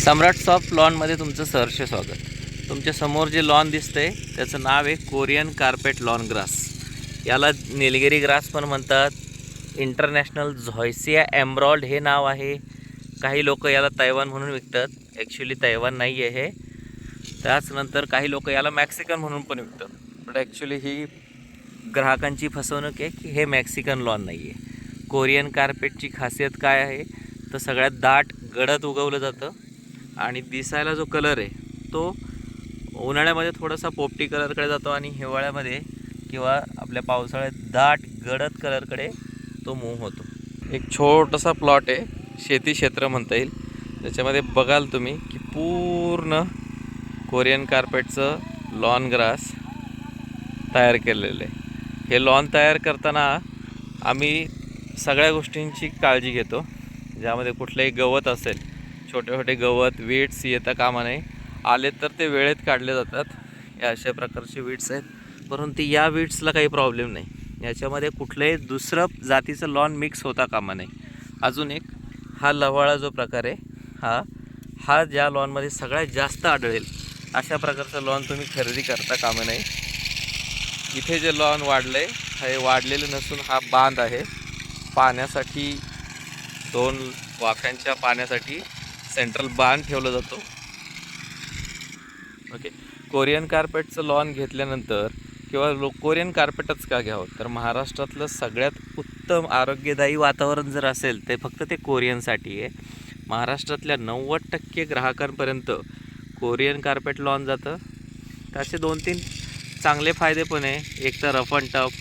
सम्राट soft लॉनमध्ये तुमचं सहर्ष स्वागत. तुमच्या समोर जे लॉन दिसतंय त्याचं नाव आहे कोरियन कार्पेट लॉन ग्रास. याला निलगिरी ग्रास पण म्हणतात. इंटरनॅशनल झॉयसिया एम्ब्रॉल्ड हे नाव आहे. काही लोक याला तैवान म्हणून विकतात. ॲक्च्युली तैवान नाही आहे हे. त्याचनंतर काही लोक याला मॅक्सिकन म्हणून पण विकतात. बट ॲक्च्युली ही ग्राहकांची फसवणूक आहे की हे मॅक्सिकन लॉन नाही आहे. कोरियन कार्पेटची खासियत काय आहे तर सगळ्यात दाट गडद उगवलं जातं आणि दिसायला जो कलर आहे तो उन्हाळ्यामध्ये थोडासा पोपटी कलरकडे जातो आणि हिवाळ्यामध्ये किंवा आपल्या पावसाळ्यात दाट गडद कलरकडे तो मूव्ह होतो. एक छोटासा प्लॉट आहे, शेती क्षेत्र म्हणता येईल. त्याच्यामध्ये बघाल तुम्ही की पूर्ण कोरियन कार्पेटचं लॉन ग्रास तयार केलेलं आहे. हे लॉन तयार करताना आम्ही सगळ्या गोष्टींची काळजी घेतो. ज्यामध्ये कुठलंही गवत असेल, छोटे छोटे गवत वीड्स येता कामा नये. आले तर ते वेळेत काढले जातात. या अशा प्रकारचे वीड्स आहेत, परंतु या वीड्सला काही प्रॉब्लेम नाही. याच्यामध्ये कुठलंही दुसरं जातीचं लॉन मिक्स होता कामा नये. अजून एक हा लवाळा जो प्रकार आहे हा ज्या लॉनमध्ये सगळ्यात जास्त आढळेल अशा प्रकारचं लॉन तुम्ही खरेदी करता कामा नये. इथे जे लॉन वाढलं आहे हे वाढलेलं नसून हा बांध आहे. पाण्यासाठी 2 वाफ्यांच्या पाण्यासाठी सेंट्रल बांध ठेवला जातो. ओके. कोरियन कार्पेटचं लॉन घेतल्यानंतर किंवा कोरियन कार्पेटच का घ्यावं तर महाराष्ट्रातलं सगळ्यात उत्तम आरोग्यदायी वातावरण जर असेल ते फक्त ते कोरियनसाठी आहे. महाराष्ट्रातल्या 90% ग्राहकांपर्यंत कोरियन कार्पेट लॉन जातं. त्याचे 2-3 चांगले फायदे पण आहे. एक तर rough and tough,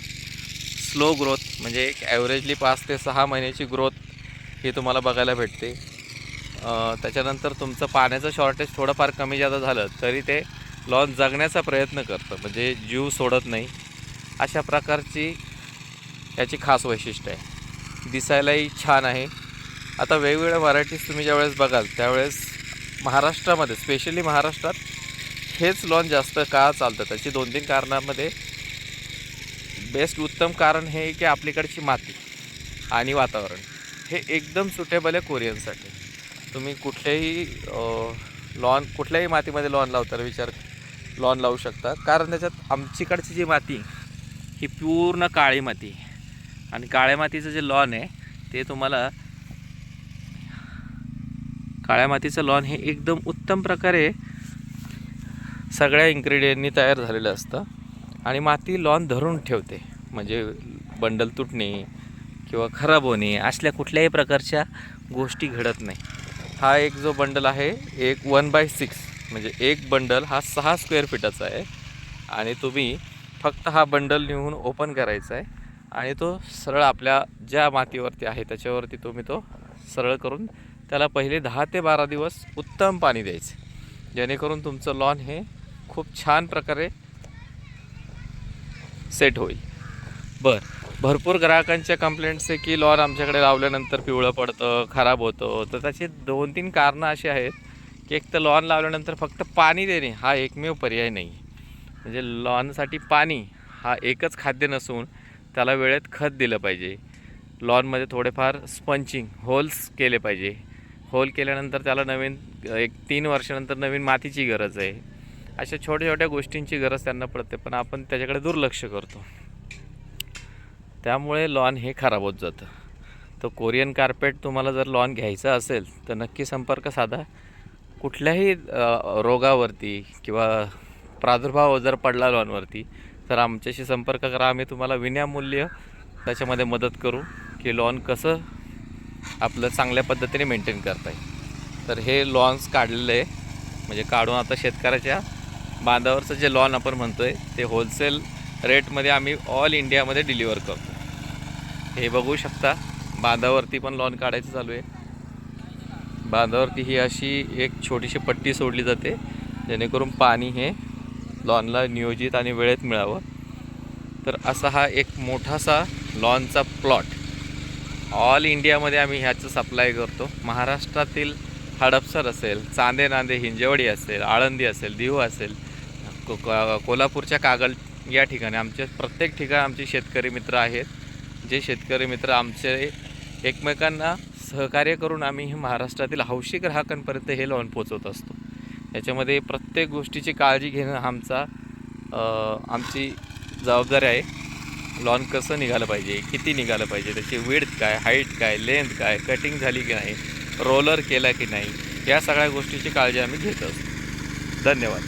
slow growth, म्हणजे एक ॲव्हरेजली 5 ते 6 महिन्याची ग्रोथ ही तुम्हाला बघायला भेटते. त्याच्यानंतर तुमचं पाण्याचं शॉर्टेज थोडंफार कमी जादा झालं तरी ते लॉन जगण्याचा प्रयत्न करतं, म्हणजे जीव सोडत नाही. अशा प्रकारची याची खास वैशिष्ट्य आहे. दिसायलाही छान आहे. आता वेगवेगळ्या व्हरायटीज तुम्ही ज्यावेळेस बघाल त्यावेळेस महाराष्ट्रामध्ये, स्पेशली महाराष्ट्रात हेच लॉन जास्त काळ चालतं. त्याची 2-3 कारणामध्ये बेस्ट उत्तम कारण हे की आपलीकडची माती आणि वातावरण हे एकदम सुटेबल आहे कोरियनसाठी. तुम्ही कुठल्याही कुठल्याही मातीमध्ये लॉन लावता लॉन लावू शकता. कारण त्याच्यात आमच्याकडची जी माती ही पूर्ण काळी माती आणि काळ्या मातीचं जे लॉन आहे ते तुम्हाला काळ्या मातीचं लॉन हे एकदम उत्तम प्रकारे सगळ्या इन्ग्रेडियंटनी तयार झालेलं असतं आणि माती लॉन धरून ठेवते. म्हणजे बंडल तुटणे किंवा खराब होणे असल्या कुठल्याही प्रकारच्या गोष्टी घडत नाही. हा एक जो बंडल आहे एक 1/6 म्हणजे एक बंडल हा 6 स्क्वेअर फीटाचा आहे आणि तुम्ही फक्त हा बंडल नेऊन ओपन करायचा आहे आणि तो सरळ आपल्या ज्या मातीवरती आहे त्याच्यावरती तुम्ही तो सरळ करून त्याला पहिले 10 ते 12 दिवस उत्तम पाणी द्यायचे, जेणेकरून तुमचं लॉन हे खूप छान प्रकारे सेट होईल. भरपूर ग्राहकांच्या कंप्लेंट्स आहे की लॉन आमच्याकडे लावल्यानंतर पिवळं पडतं, खराब होतं. तर त्याची 2-3 कारणं अशी आहेत की एक तर लॉन लावल्यानंतर फक्त पाणी देणे हा एकमेव पर्याय नाही. म्हणजे लॉनसाठी पाणी हा एकच खाद्य नसून त्याला वेळेत खत दिलं पाहिजे. लॉनमध्ये थोडेफार स्पंचिंग होल्स केले पाहिजे. होल केल्यानंतर त्याला नवीन 3 वर्षानंतर नवीन मातीची गरज आहे. अशा छोट्या छोट्या गोष्टींची गरज त्यांना पडते, पण आपण त्याच्याकडे दुर्लक्ष करतो. त्यामुळे लॉन हे खराब होत जातं. तर कोरियन कार्पेट तुम्हाला जर लॉन घ्यायचं असेल तर नक्की संपर्क साधा. कुठल्याही रोगावरती किंवा प्रादुर्भाव जर पडला लॉनवरती तर आमच्याशी संपर्क करा. आम्ही तुम्हाला विनामूल्य त्याच्यामध्ये मदत करू की लॉन कसं आपलं चांगल्या पद्धतीने मेंटेन करता येईल. तर हे लॉन्स काढलेलं आहे, म्हणजे काढून आता शेतकऱ्याच्या बांधावरचं जे लॉन आपण म्हणतो आहे ते होलसेल रेटमध्ये आम्ही ऑल इंडियामध्ये डिलिव्हर करतो. हे बघू शकता, बांधावरती पण लॉन काढायचं चालू आहे. बांधावरती ही अशी एक छोटीशी पट्टी सोडली जाते जेणेकरून पाणी हे लॉनला नियोजित आणि वेळेत मिळावं. तर असा हा एक मोठासा लॉनचा प्लॉट ऑल इंडियामध्ये आम्ही ह्याचं सप्लाय करतो. महाराष्ट्रातील हडपसर असेल, चांदे नांदे हिंजवडी असेल, आळंदी असेल, दिव असेल, कोल्हापूरच्या कागल या ठिकाणी आमचे प्रत्येक ठिकाणी आमचे शेतकरी मित्र आहेत. जे शेतकरी मित्र आमचे एकमेकांना सहकार्य करून आम्ही हे महाराष्ट्रातील हौशी ग्राहकांपर्यंत हे लॉन पोचवत असतो. याच्यामध्ये प्रत्येक गोष्टीची काळजी घेणं आमची जबाबदारी आहे. लॉन कसं निघालं पाहिजे, किती निघालं पाहिजे, त्याची विड्थ काय, हाईट काय, लेंथ काय, कटिंग झाली की नाही, रोलर केला की नाही, या सगळ्या गोष्टीची काळजी आम्ही घेत असतो. धन्यवाद.